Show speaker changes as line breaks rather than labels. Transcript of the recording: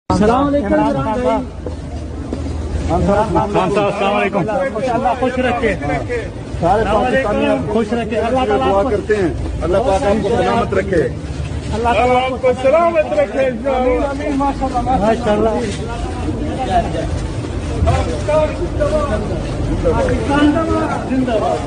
अस्सलाम वालेकुम
अल्लाह खुश रखे,
सारे पाकिस्तानी
खुश रखे।
अल्लाह ताला दुआ करते हैं, अल्लाह पाक आपको सलामत रखे,
अल्लाह ताला आपको सलामत रखे।
आमीन माशाल्लाह
माशाल्लाह।
पाकिस्तान जिंदाबाद।